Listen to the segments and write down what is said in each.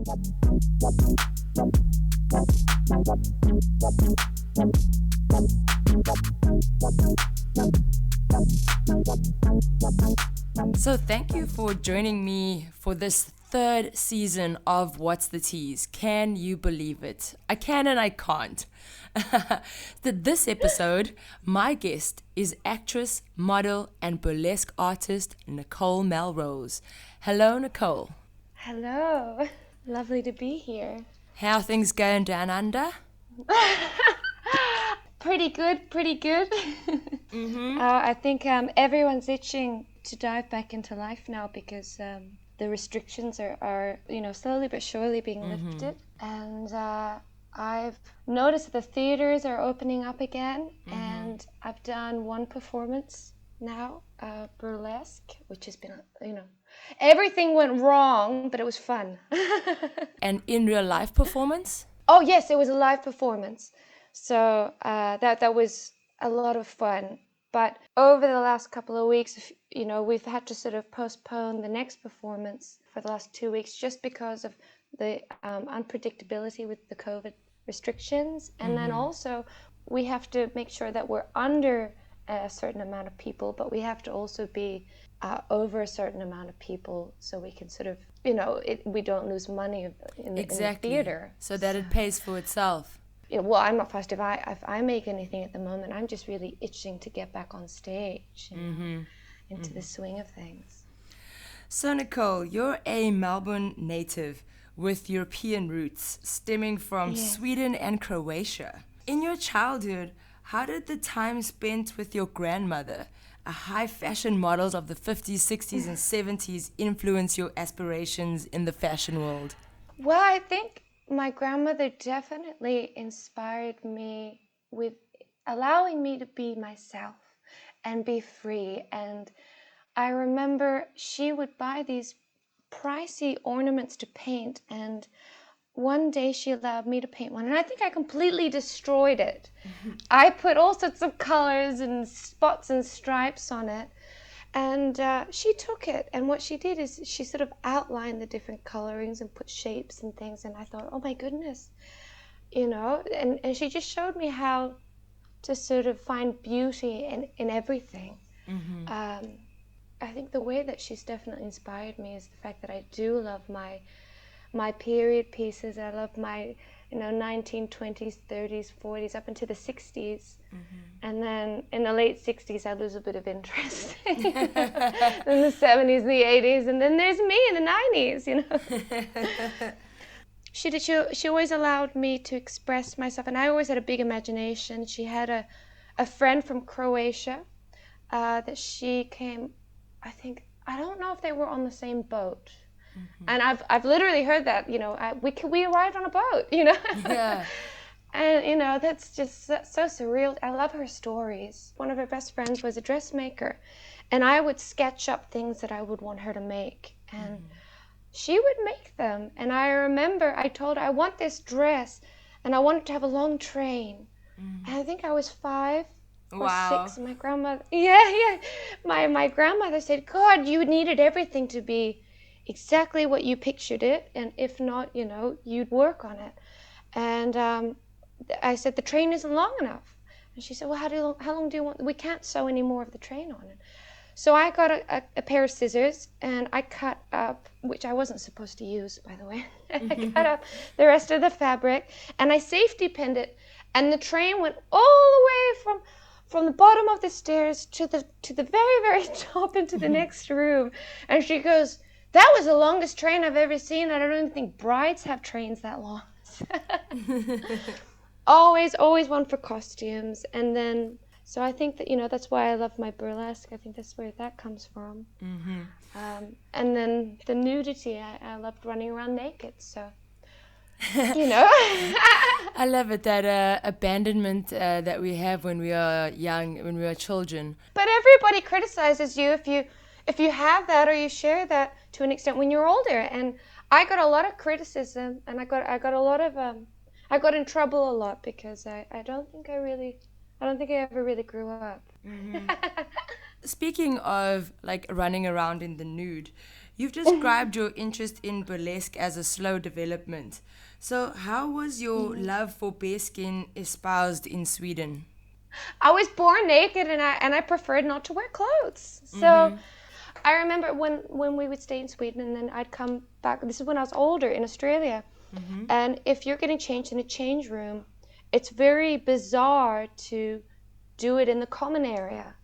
So thank you for joining me for this third season of What's the Tease. Can you believe it? I can and I can't. This episode, my guest is actress, model, and burlesque artist Nicole Melrose. Hello, Nicole. Hello. Lovely to be here. How are things going down under? Pretty good. I think everyone's itching to dive back into life now because the restrictions are slowly but surely being lifted. And I've noticed the theaters are opening up again, and I've done one performance now, burlesque, which has been, everything went wrong, but it was fun. And in real life performance? Oh yes, it was a live performance. So that was a lot of fun. But over the last couple of weeks, we've had to sort of postpone the next performance for the last 2 weeks just because of the unpredictability with the COVID restrictions. And then also we have to make sure that we're under a certain amount of people, but we have to also be over a certain amount of people so we can sort of, we don't lose money in the theater. So that it pays for itself. Well, I'm not fussed if I make anything at the moment. I'm just really itching to get back on stage, into the swing of things. So, Nicole, you're a Melbourne native with European roots stemming from Sweden and Croatia. In your childhood, how did the time spent with your grandmother, a high fashion model of the 50s, 60s, and 70s, influence your aspirations in the fashion world? Well, I think my grandmother definitely inspired me with allowing me to be myself and be free. And I remember she would buy these pricey ornaments to paint, and one day she allowed me to paint one, and I think I completely destroyed it. I put all sorts of colors and spots and stripes on it. And she took it, and what she did is she sort of outlined the different colorings and put shapes and things, and I thought, oh my goodness, and she just showed me how to sort of find beauty in everything. I think the way that she's definitely inspired me is the fact that I do love my period pieces. I love my 1920s, 30s, 40s, up into the 60s. And then in the late 60s, I lose a bit of interest. In the 70s, the 80s, and then there's me in the 90s, She always allowed me to express myself, and I always had a big imagination. She had a friend from Croatia that she came, I don't know if they were on the same boat. And I've literally heard that, we arrived on a boat, Yeah. And, that's just so surreal. I love her stories. One of her best friends was a dressmaker, and I would sketch up things that I would want her to make. And she would make them. And I remember I told her, I want this dress, and I want it to have a long train. And I think I was 5 or 6. My grandmother, my grandmother said, God, you needed everything to be exactly what you pictured it, and if not, you'd work on it. And I said, the train isn't long enough. And she said, well, how long do you want? We can't sew any more of the train on it. So I got a pair of scissors, and I cut up, which I wasn't supposed to use, by the way. I cut up the rest of the fabric, and I safety pinned it, and the train went all the way from the bottom of the stairs to the very, very top into the next room. And she goes, that was the longest train I've ever seen. I don't even think brides have trains that long. Always one for costumes. And then, so I think that, that's why I love my burlesque. I think that's where that comes from. And then the nudity, I loved running around naked. So, I love it, that abandonment that we have when we are young, when we are children. But everybody criticizes you if you have that or you share that to an extent when you're older. And I got a lot of criticism, and I got a lot of I got in trouble a lot because I don't think I ever really grew up. Speaking of like running around in the nude, You've described your interest in burlesque as a slow development. So, how was your love for bearskin espoused in Sweden? I was born naked, and I preferred not to wear clothes. So I remember when we would stay in Sweden, and then I'd come back. This is when I was older in Australia. And if you're getting changed in a change room, it's very bizarre to do it in the common area.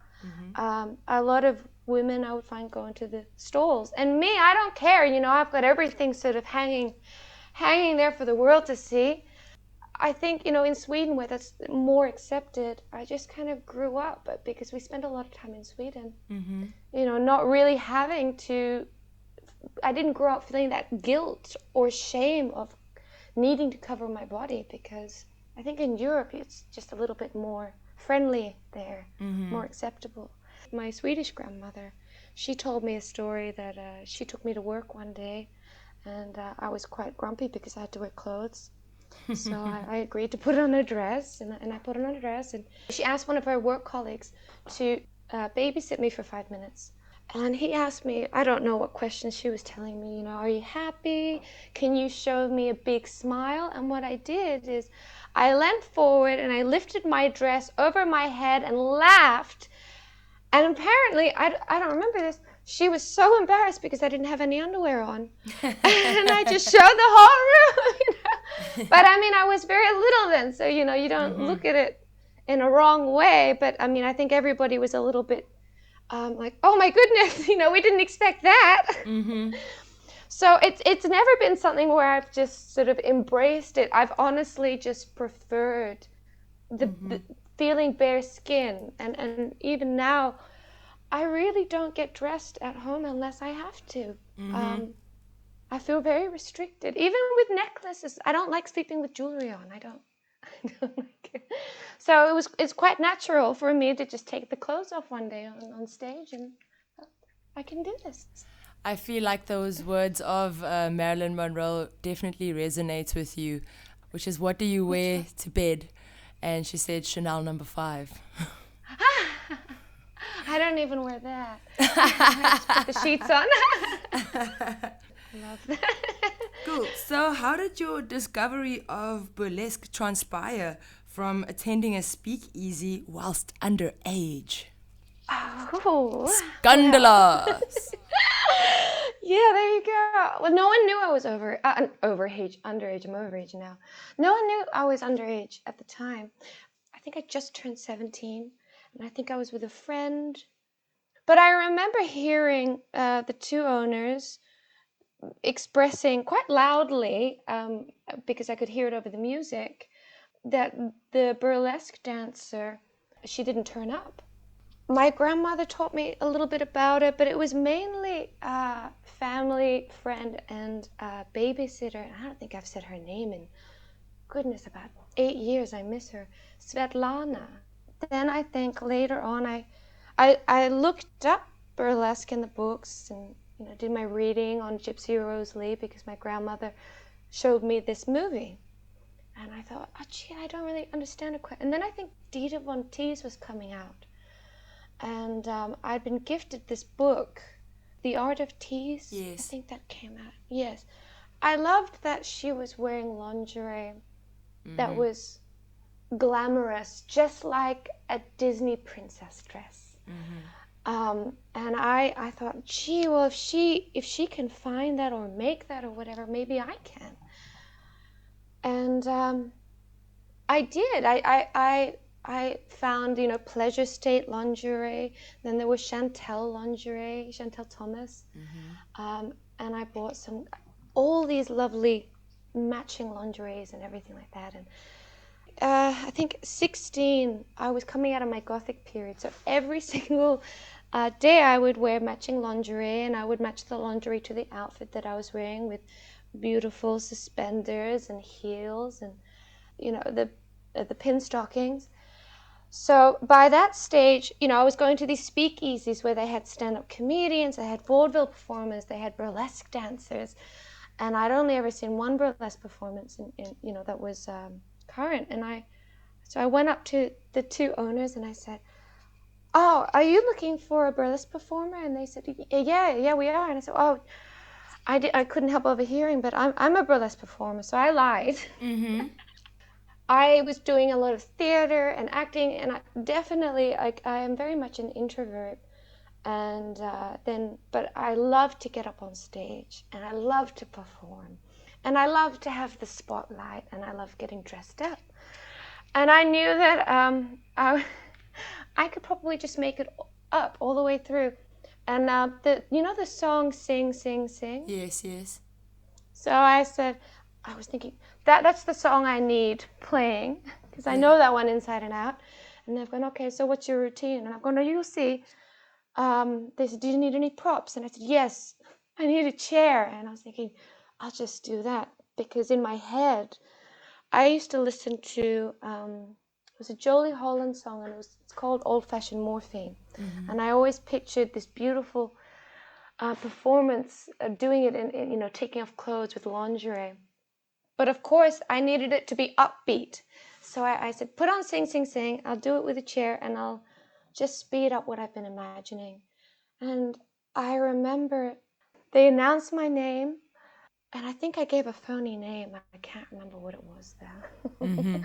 A lot of women I would find going to the stalls, and me, I don't care. I've got everything sort of hanging there for the world to see. I think, in Sweden, where that's more accepted, I just kind of grew up because we spent a lot of time in Sweden. Not really having to, I didn't grow up feeling that guilt or shame of needing to cover my body, because I think in Europe it's just a little bit more friendly there, more acceptable. My Swedish grandmother, she told me a story that she took me to work one day, and I was quite grumpy because I had to wear clothes. So I agreed to put on a dress, and I put on a dress, and she asked one of her work colleagues to babysit me for 5 minutes. And he asked me, I don't know what questions she was telling me, are you happy? Can you show me a big smile? And what I did is I leant forward and I lifted my dress over my head and laughed. And apparently, I don't remember this, she was so embarrassed because I didn't have any underwear on. And I just showed the whole room. But I mean, I was very little then, so, you don't look at it in a wrong way. But I mean, I think everybody was a little bit like, oh my goodness, we didn't expect that. So it's never been something where I've just sort of embraced it. I've honestly just preferred the feeling bare skin. And even now, I really don't get dressed at home unless I have to. I feel very restricted. Even with necklaces, I don't like sleeping with jewelry on. I don't like it. So it's quite natural for me to just take the clothes off one day on stage, and I can do this. I feel like those words of Marilyn Monroe definitely resonates with you, which is, what do you wear to bed? And she said Chanel number 5. I don't even wear that. I just put the sheets on. Love that. Cool. So how did your discovery of burlesque transpire from attending a speakeasy whilst underage? Oh. Scandalous. Yeah, there you go. Well, no one knew I was underage. I'm overage now. No one knew I was underage at the time. I think I just turned 17, and I think I was with a friend. But I remember hearing the two owners expressing quite loudly, because I could hear it over the music, that the burlesque dancer, she didn't turn up. My grandmother taught me a little bit about it, but it was mainly a family friend and a babysitter. I don't think I've said her name in, goodness, about 8 years. I miss her. Svetlana. Then I think later on I looked up burlesque in the books, and did my reading on Gypsy Rose Lee because my grandmother showed me this movie. And I thought, oh gee, I don't really understand it quite. And then I think Art of Tease was coming out. And I'd been gifted this book, The Art of Tease. Yes. I think that came out. Yes. I loved that she was wearing lingerie that was glamorous, just like a Disney princess dress. And I thought, gee, well, if she can find that or make that or whatever, maybe I can. And I did. I found, Pleasure State lingerie. Then there was Chantel lingerie, Chantel Thomas. And I bought all these lovely matching lingeries and everything like that. And I think 16, I was coming out of my Gothic period. So every single day I would wear matching lingerie, and I would match the lingerie to the outfit that I was wearing with beautiful suspenders and heels and, the pin stockings. So by that stage, I was going to these speakeasies where they had stand-up comedians, they had vaudeville performers, they had burlesque dancers, and I'd only ever seen one burlesque performance that was current. And so I went up to the two owners and I said, "Oh, are you looking for a burlesque performer?" And they said, "Yeah, we are." And I said, "Oh, I couldn't help overhearing, but I'm a burlesque performer," so I lied. Mm-hmm. I was doing a lot of theater and acting, and I am very much an introvert. And but I love to get up on stage, and I love to perform, and I love to have the spotlight, and I love getting dressed up. And I knew that I could probably just make it up all the way through. And the song "Sing, Sing, Sing." Yes, yes. So I was thinking that's the song I need playing, because I Yeah. know that one inside and out. And they've gone, "Okay, so what's your routine?" And I'm going, "No, you'll see." They said, "Do you need any props?" And I said, "Yes, I need a chair." And I was thinking, I'll just do that, because in my head, I used to listen to it was a Jolie Holland song, and it's called "Old Fashioned Morphine," Mm-hmm. and I always pictured this beautiful performance doing it in taking off clothes with lingerie. But of course, I needed it to be upbeat, so I said, "Put on 'Sing, Sing, Sing.' I'll do it with a chair, and I'll just speed up what I've been imagining." And I remember they announced my name, and I think I gave a phony name. I can't remember what it was though. Mm-hmm.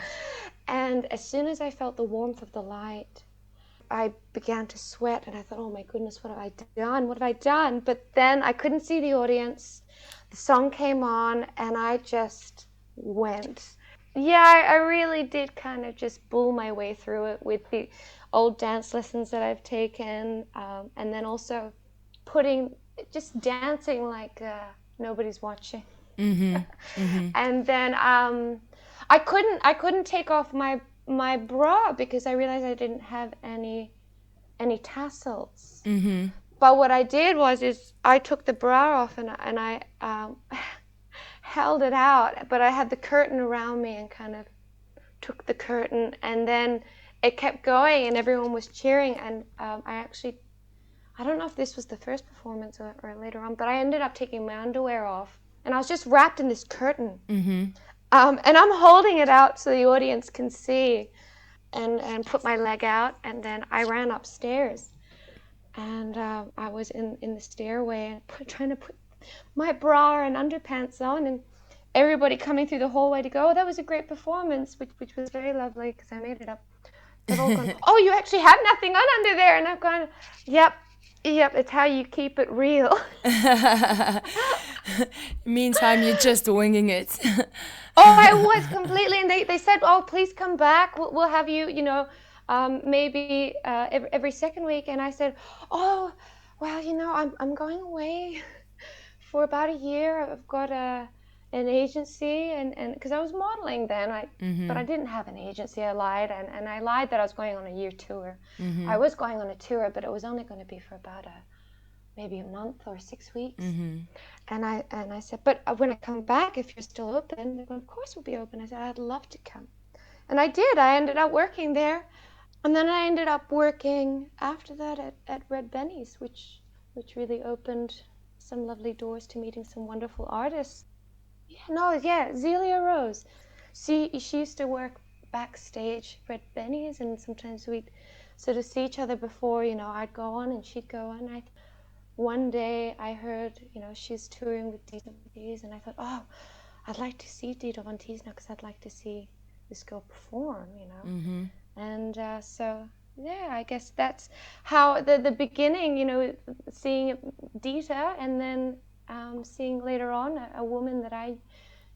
And as soon as I felt the warmth of the light, I began to sweat, and I thought, "Oh my goodness, what have I done? What have I done?" But then I couldn't see the audience. The song came on, and I just went. Yeah, I really did kind of just bull my way through it with the old dance lessons that I've taken, and then also just dancing like nobody's watching. Mm-hmm. Mm-hmm. And then I couldn't take off my bra, because I realized I didn't have any tassels. Mm-hmm. But what I did is I took the bra off, and I held it out, but I had the curtain around me and kind of took the curtain, and then it kept going, and everyone was cheering. And I don't know if this was the first performance or later on, but I ended up taking my underwear off, and I was just wrapped in this curtain. Mm-hmm. And I'm holding it out so the audience can see, and put my leg out, and then I ran upstairs, and I was in the stairway and trying to put my bra and underpants on, and everybody coming through the hallway to go, "Oh, that was a great performance," which was very lovely, because I made it up. They've all gone, "Oh, you actually have nothing on under there," and I've gone, "Yep, it's how you keep it real." Meantime, you're just winging it. Oh, I was completely, and they said, "Oh, please come back. We'll have you, maybe every second week." And I said, "Oh, well, I'm going away for about a year. I've got an agency, and because I was modeling then, but I didn't have an agency. I lied, and I lied that I was going on a year tour. Mm-hmm. I was going on a tour, but it was only going to be for about maybe a month or 6 weeks." Mm-hmm. And I said, "But when I come back, if you're still open," they go, "Of course we'll be open." I said, "I'd love to come." And I did. I ended up working there. And then I ended up working after that at Red Benny's, which really opened some lovely doors to meeting some wonderful artists. Zelia Rose. She used to work backstage at Red Benny's, and sometimes we'd sort of see each other before, I'd go on and she'd go on. One day I heard, she's touring with Art of Tease, and I thought, "Oh, I'd like to see Art of Tease now, because I'd like to see this girl perform," Mm-hmm. And so, yeah, I guess that's how the beginning, seeing Dita, and then seeing later on a woman that I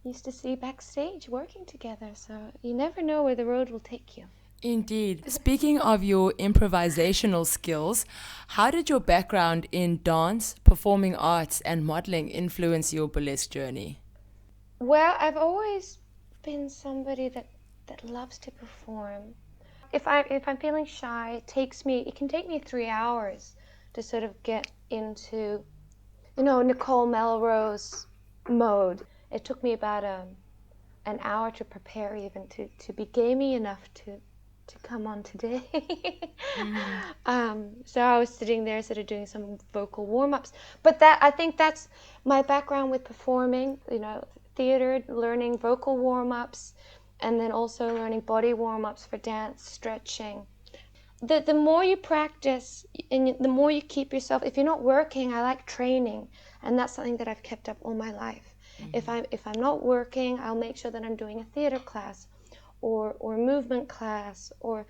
used to see backstage working together. So you never know where the road will take you. Indeed. Speaking of your improvisational skills, how did your background in dance, performing arts, and modeling influence your burlesque journey? Well, I've always been somebody that loves to perform. If I'm feeling shy, it can take me 3 hours to sort of get into, Nicole Melrose mode. It took me about an hour to prepare, even to be gamey enough to come on today. So I was sitting there sort of doing some vocal warm-ups. But I think that's my background with performing, theater, learning vocal warm-ups, and then also learning body warm-ups for dance, stretching. the more you practice and the more you keep yourself, if you're not working, I like training, and that's something that I've kept up all my life. If I'm not working, I'll make sure that I'm doing a theater class or movement class or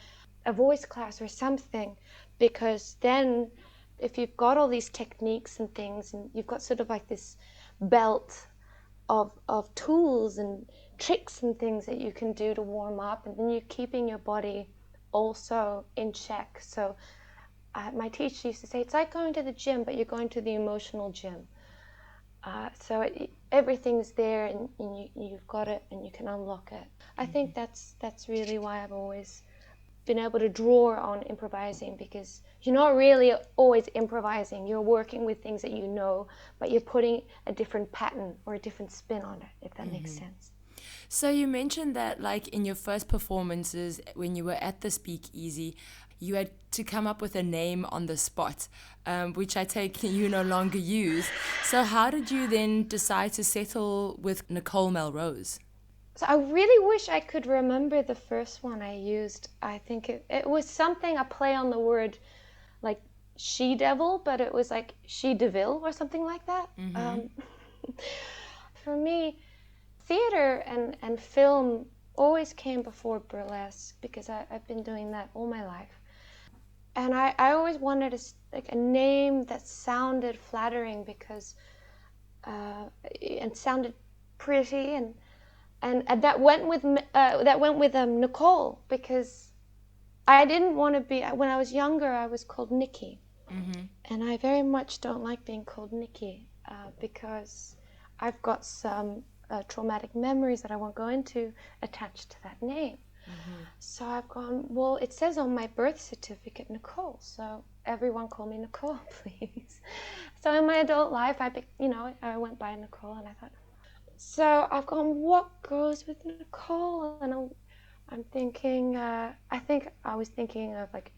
a voice class or something, because then if you've got all these techniques and things, and you've got sort of like this belt of tools and tricks and things that you can do to warm up, and then you're keeping your body also in check. So my teacher used to say, it's like going to the gym, but you're going to the emotional gym. So everything's there, and you've got it, and you can unlock it. I think that's really why I've always been able to draw on improvising, because you're not really always improvising. You're working with things that you know, but you're putting a different pattern or a different spin on it, if that makes sense. So you mentioned that, like, in your first performances, when you were at the Speakeasy, you had to come up with a name on the spot, which I take you no longer use. So how did you then decide to settle with Nicole Melrose? So I really wish I could remember the first one I used. I think it was something, a play on the word like she-devil, but it was like she-deville or something like that. For me, theater and film always came before burlesque, because I've been doing that all my life. And I always wanted a name that sounded flattering, because and sounded pretty, and that went with Nicole, because I didn't want to be. When I was younger, I was called Nikki, and I very much don't like being called Nikki, because I've got some traumatic memories that I won't go into attached to that name. So I've gone, well, it says on my birth certificate Nicole, so everyone call me Nicole, please. So in my adult life, I went by Nicole, and I thought, so I've gone, what goes with Nicole? And I'm thinking, I think I was thinking of like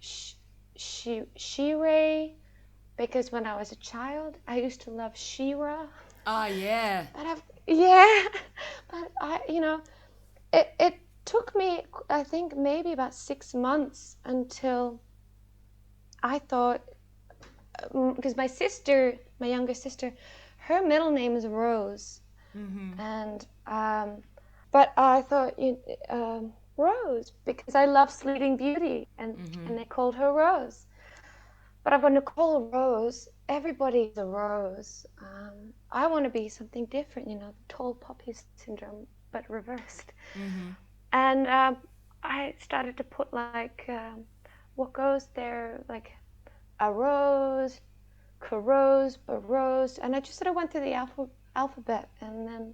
She-Ray, because when I was a child, I used to love She-Ra. Oh, yeah. But it took me, I think, maybe about 6 months until I thought, because my younger sister, her middle name is Rose. And but I thought Rose, because I love Sleeping Beauty, and they called her Rose. But I've got Nicole Rose. Everybody's a Rose. I want to be something different, the tall poppy syndrome, but reversed. And I started to put like what goes there, like a rose, Carose, Barose, and I just sort of went through the alphabet, and then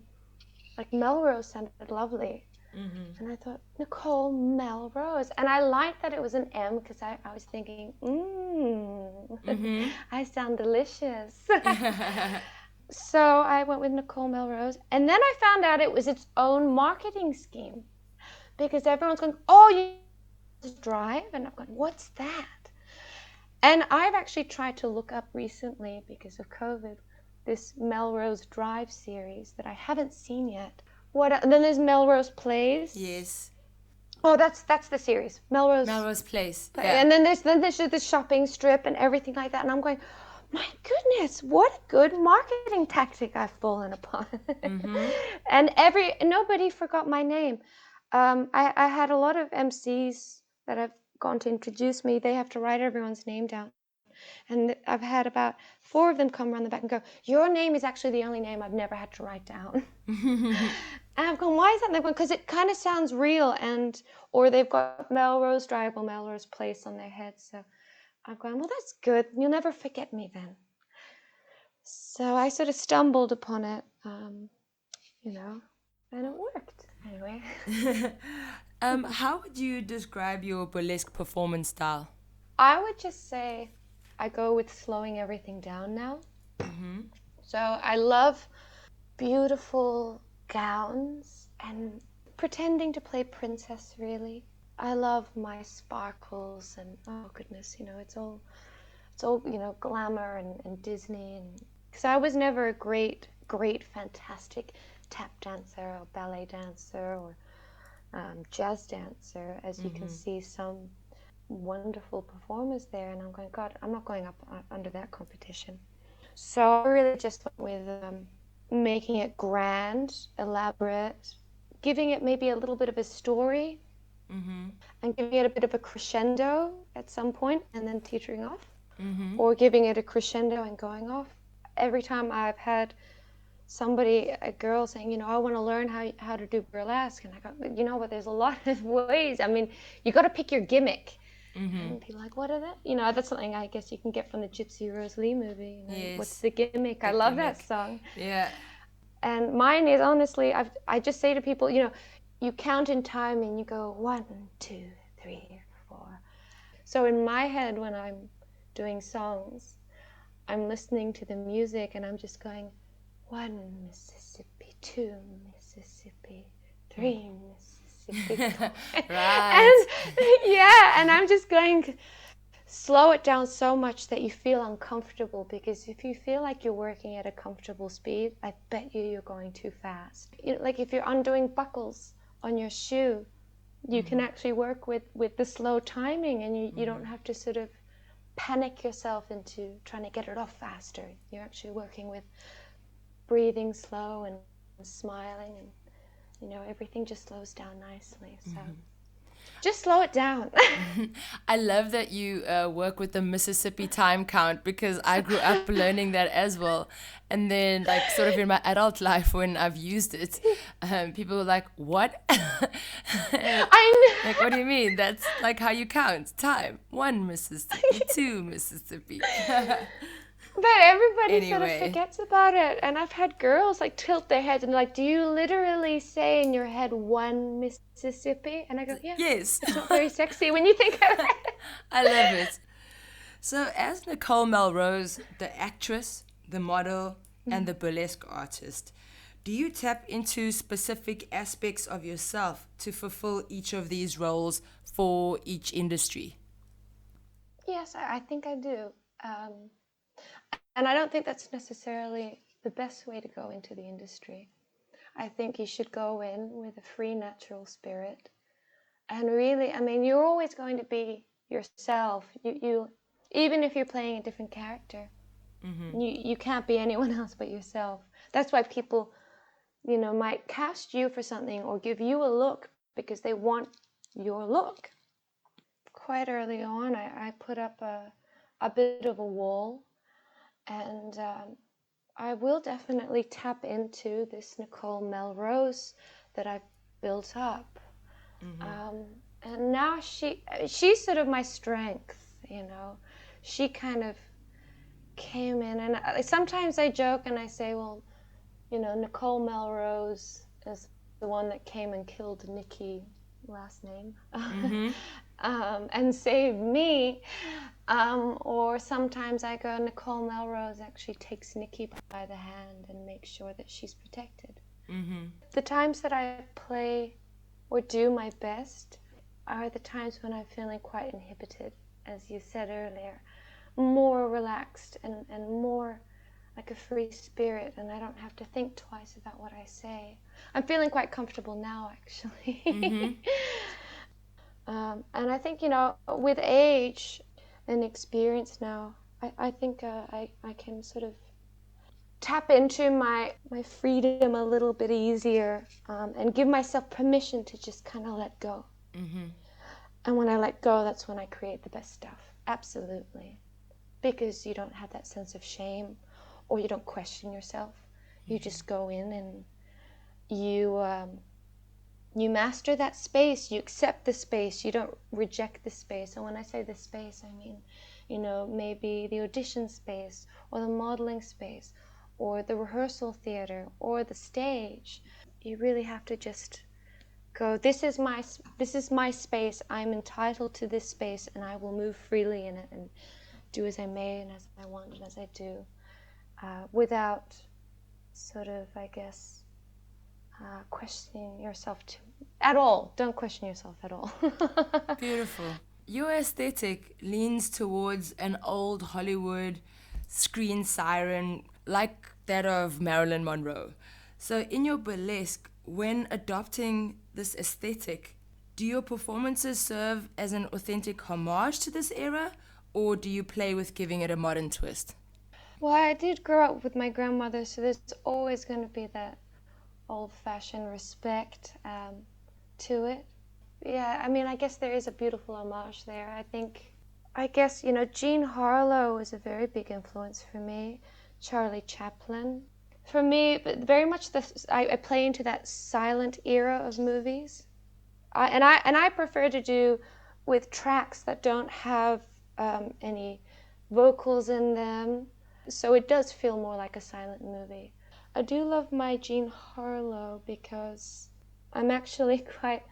like Melrose sounded lovely. And I thought, Nicole Melrose. And I liked that it was an M, because I was thinking, I sound delicious. So I went with Nicole Melrose. And then I found out it was its own marketing scheme, because everyone's going, oh, you drive? And I'm going, what's that? And I've actually tried to look up recently, because of COVID, this Melrose Drive series that I haven't seen yet. And then there's Melrose Plays. Yes. Oh, that's the series. Melrose Place. Yeah. And then there's the shopping strip and everything like that. And I'm going, my goodness, what a good marketing tactic I've fallen upon. And nobody forgot my name. I had a lot of MCs that have gone to introduce me. They have to write everyone's name down. And I've had about 4 of them come around the back and go, your name is actually the only name I've never had to write down. And I've gone, why is that? And they've gone, because it kind of sounds real, or they've got Melrose Drive or Melrose Place on their head. So I've gone, well, that's good. You'll never forget me then. So I sort of stumbled upon it, and it worked. Anyway. How would you describe your burlesque performance style? I would just say I go with slowing everything down now. So I love beautiful gowns and pretending to play princess, really. I love my sparkles, and oh goodness, it's all glamour and Disney, and because I was never a great fantastic tap dancer or ballet dancer or jazz dancer, as you can see some wonderful performers there, and I'm going, God, I'm not going up under that competition. So I really just went with making it grand, elaborate, giving it maybe a little bit of a story, and giving it a bit of a crescendo at some point and then teetering off, or giving it a crescendo and going off. Every time I've had somebody, a girl, saying, you know, I want to learn how to do burlesque, and I go, you know what, there's a lot of ways. I mean, you got to pick your gimmick. And people are like, what are that? You know, that's something I guess you can get from the Gypsy Rose Lee movie. You know, Yes. What's the gimmick? I love that song. Yeah. And mine is, honestly, I just say to people, you know, you count in time and you go 1, 2, 3, 4. So in my head, when I'm doing songs, I'm listening to the music and I'm just going 1 Mississippi, 2 Mississippi, 3 Mississippi. Right. And I'm just going, slow it down so much that you feel uncomfortable, because if you feel like you're working at a comfortable speed, I bet you're going too fast. You know, like if you're undoing buckles on your shoe, you can actually work with the slow timing, and you don't have to sort of panic yourself into trying to get it off faster. You're actually working with breathing slow and smiling, and you know, everything just slows down nicely. So just slow it down. I love that you work with the Mississippi time count, because I grew up learning that as well. And then, like, sort of in my adult life, when I've used it, people were like, what? I know. Like, what do you mean? That's like how you count time. 1 Mississippi, 2 Mississippi. But everybody sort of Anyway. forgets about it. And I've had girls like tilt their heads and like, do you literally say in your head 1 Mississippi? And I go, yeah. Yes. It's not very sexy when you think of it. I love it. So, as Nicole Melrose, the actress, the model, and the burlesque artist, do you tap into specific aspects of yourself to fulfill each of these roles for each industry? Yes, I think I do. And I don't think that's necessarily the best way to go into the industry. I think you should go in with a free, natural spirit. And really, I mean, you're always going to be yourself. You even if you're playing a different character, you can't be anyone else but yourself. That's why people, you know, might cast you for something or give you a look because they want your look. Quite early on, I put up a bit of a wall, and I will definitely tap into this Nicole Melrose that I've built up. And now she's sort of my strength, you know. She kind of came in, and sometimes I joke and I say, well, you know, Nicole Melrose is the one that came and killed Nikki, last name, and saved me. Or sometimes I go, Nicole Melrose actually takes Nikki by the hand and makes sure that she's protected. The times that I play or do my best are the times when I'm feeling quite inhibited, as you said earlier, more relaxed and more like a free spirit, and I don't have to think twice about what I say. I'm feeling quite comfortable now, actually. And I think, you know, with age and experience now, I think I can sort of tap into my freedom a little bit easier, and give myself permission to just kind of let go. And when I let go, that's when I create the best stuff. Absolutely. Because you don't have that sense of shame, or you don't question yourself. You just go in and you master that space. You accept the space. You don't reject the space. And when I say the space, I mean, you know, maybe the audition space, or the modeling space, or the rehearsal theater, or the stage. You really have to just go, this is my space. I'm entitled to this space, and I will move freely in it and do as I may and as I want and as I do, without sort of, I guess, questioning yourself at all. Don't question yourself at all. Beautiful. Your aesthetic leans towards an old Hollywood screen siren like that of Marilyn Monroe. So in your burlesque, when adopting this aesthetic, Do your performances serve as an authentic homage to this era, or do you play with giving it a modern twist? Well, I did grow up with my grandmother, so there's always going to be that old-fashioned respect to it. Yeah, I mean, I guess there is a beautiful homage there. I guess, Jean Harlow was a very big influence for me. Charlie Chaplin. For me, but very much I play into that silent era of movies. I prefer to do with tracks that don't have any vocals in them, so it does feel more like a silent movie. I do love my Jean Harlow because I'm actually quite.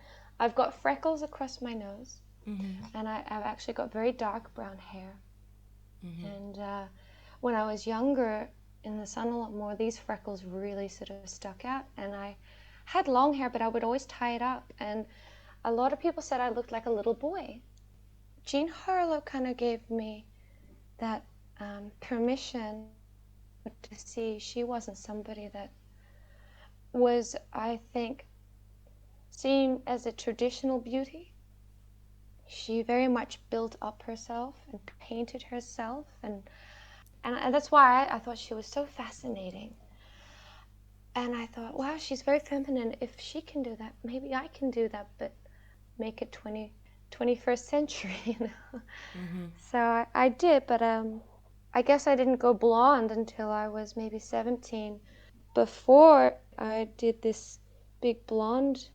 I've got freckles across my nose, and I've actually got very dark brown hair. And when I was younger, in the sun a lot more, these freckles really sort of stuck out, and I had long hair, but I would always tie it up, and a lot of people said I looked like a little boy. Jean Harlow kind of gave me that permission to see she wasn't somebody that was, I think, seen as a traditional beauty. She very much built up herself and painted herself, and that's why I thought she was so fascinating. And I thought, wow, she's very feminine. If she can do that, maybe I can do that, but make it 21st century, you know. So I did, but I guess I didn't go blonde until I was maybe 17. Before I did this big blonde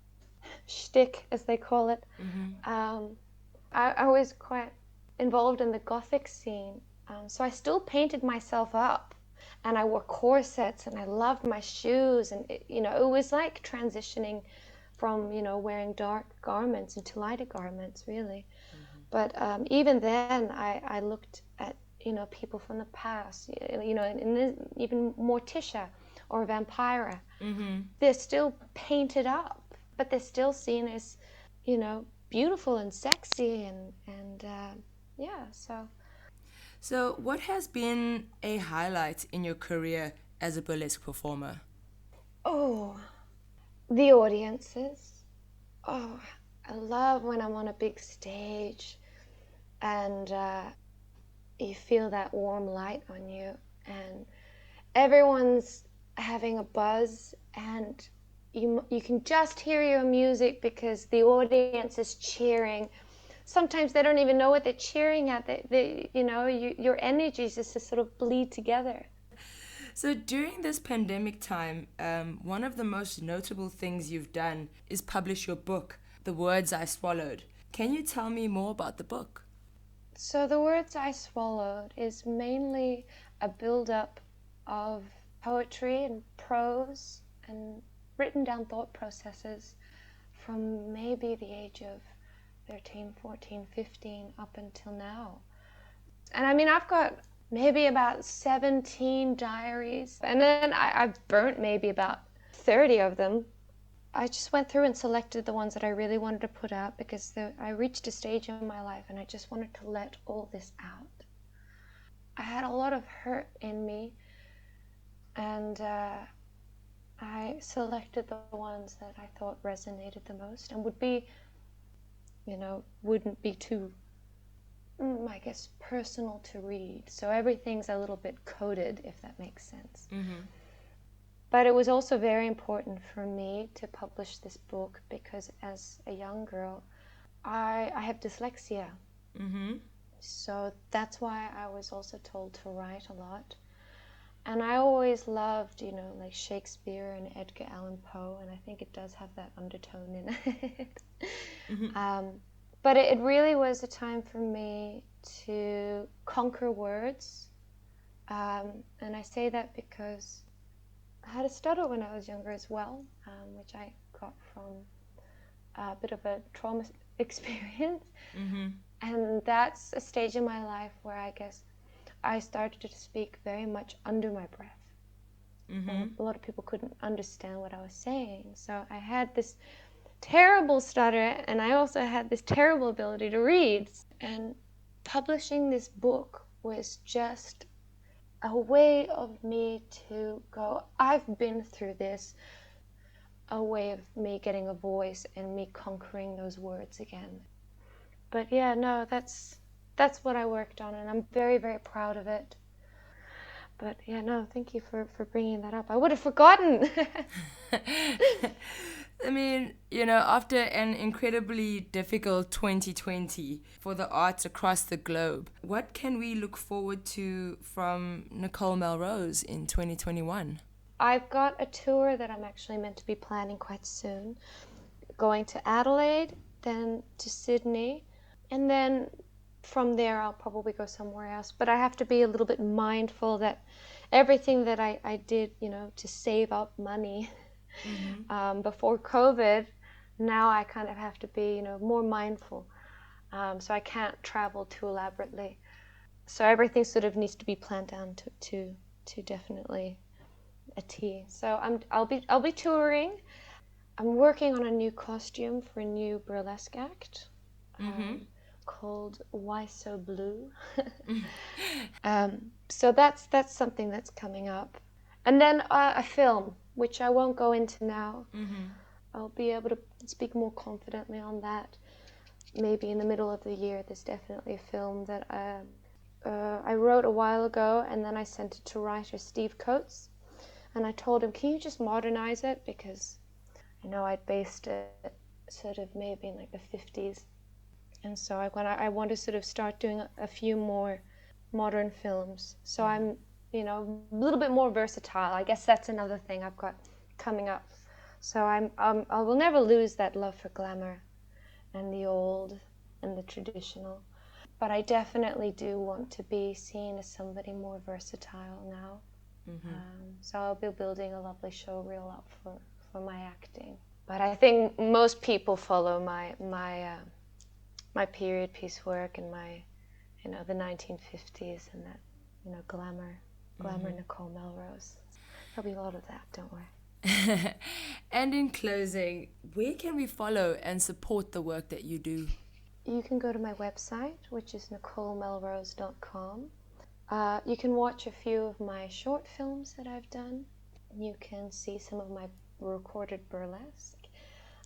shtick, as they call it, I was quite involved in the Gothic scene. So I still painted myself up, and I wore corsets, and I loved my shoes, and it was like transitioning from wearing dark garments into lighter garments, really. But even then, I looked at people from the past, even Morticia or Vampira. They're still painted up, but they're still seen as beautiful and sexy, and yeah. So, what has been a highlight in your career as a burlesque performer? Oh, the audiences. Oh, I love when I'm on a big stage and you feel that warm light on you, and everyone's having a buzz, and you can just hear your music because the audience is cheering. Sometimes they don't even know what they're cheering at. Your energies just sort of bleed together. So, during this pandemic time, one of the most notable things you've done is publish your book, The Words I Swallowed. Can you tell me more about the book? So The Words I Swallowed is mainly a build-up of poetry and prose and written down thought processes from maybe the age of 13, 14, 15 up until now. And I mean, I've got maybe about 17 diaries, and then I've burnt maybe about 30 of them. I just went through and selected the ones that I really wanted to put out because I reached a stage in my life and I just wanted to let all this out. I had a lot of hurt in me, and I selected the ones that I thought resonated the most and wouldn't be too, I guess, personal to read. So everything's a little bit coded, if that makes sense. But it was also very important for me to publish this book because as a young girl, I have dyslexia. So that's why I was also told to write a lot. And I always loved, like Shakespeare and Edgar Allan Poe, and I think it does have that undertone in it. But it really was a time for me to conquer words. And I say that because I had a stutter when I was younger as well, which I got from a bit of a trauma experience. And that's a stage in my life where I guess I started to speak very much under my breath. A lot of people couldn't understand what I was saying. So I had this terrible stutter, and I also had this terrible ability to read. And publishing this book was just a way of me to go, I've been through this. a way of me getting a voice and me conquering those words again. But yeah, no, that's what I worked on, and I'm very, very proud of it. But yeah, no, thank you for bringing that up. I would have forgotten. I mean, after an incredibly difficult 2020 for the arts across the globe, what can we look forward to from Nicole Melrose in 2021? I've got a tour that I'm actually meant to be planning quite soon. Going to Adelaide, then to Sydney, and then from there I'll probably go somewhere else. But I have to be a little bit mindful that everything that I did, to save up money before COVID, now I kind of have to be, more mindful. So I can't travel too elaborately. So everything sort of needs to be planned down to definitely a T. So I'll be touring. I'm working on a new costume for a new burlesque act called Why So Blue. So that's something that's coming up. And then a film, which I won't go into now. I'll be able to speak more confidently on that. Maybe in the middle of the year. There's definitely a film that I wrote a while ago, and then I sent it to writer Steve Coates. And I told him, can you just modernize it? Because I know I'd based it sort of maybe in like the 50s. And so I want to sort of start doing a few more modern films. So I'm, a little bit more versatile. I guess that's another thing I've got coming up. So I will never lose that love for glamour and the old and the traditional. But I definitely do want to be seen as somebody more versatile now. So I'll be building a lovely show reel up for my acting. But I think most people follow my period piece work and my, the 1950s and that, glamour Nicole Melrose. There'll be a lot of that, don't worry. And in closing, where can we follow and support the work that you do? You can go to my website, which is NicoleMelrose.com. You can watch a few of my short films that I've done. You can see some of my recorded burlesque,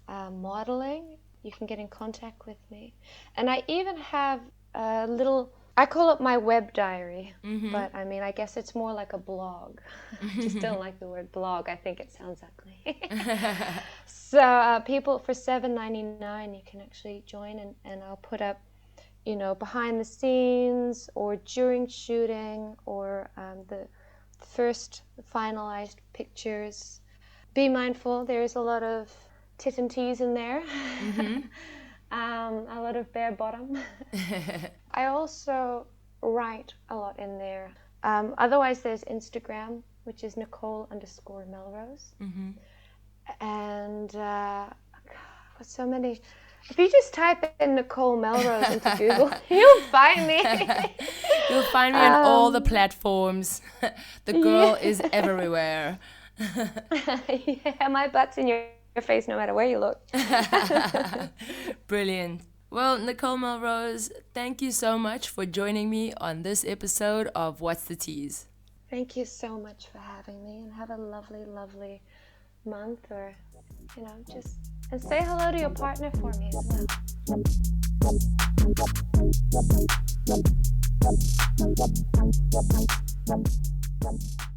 modeling. You can get in contact with me. And I even have a little, I call it my web diary, but I mean, I guess it's more like a blog. I just don't like the word blog. I think it sounds ugly. So people, for $7.99, you can actually join, and I'll put up, behind the scenes or during shooting or the first finalized pictures. Be mindful, there's a lot of tit and tease in there. A lot of bare bottom. I also write a lot in there. Otherwise, there's Instagram, which is Nicole_Melrose. And so many. If you just type in Nicole Melrose into Google, you'll find me. You'll find me on all the platforms. The girl is everywhere. Yeah, my butt's in your face no matter where you look. Brilliant. Well, Nicole Melrose, thank you so much for joining me on this episode of What's the Tease. Thank you so much for having me, and have a lovely, lovely month, or, and say hello to your partner for me as well.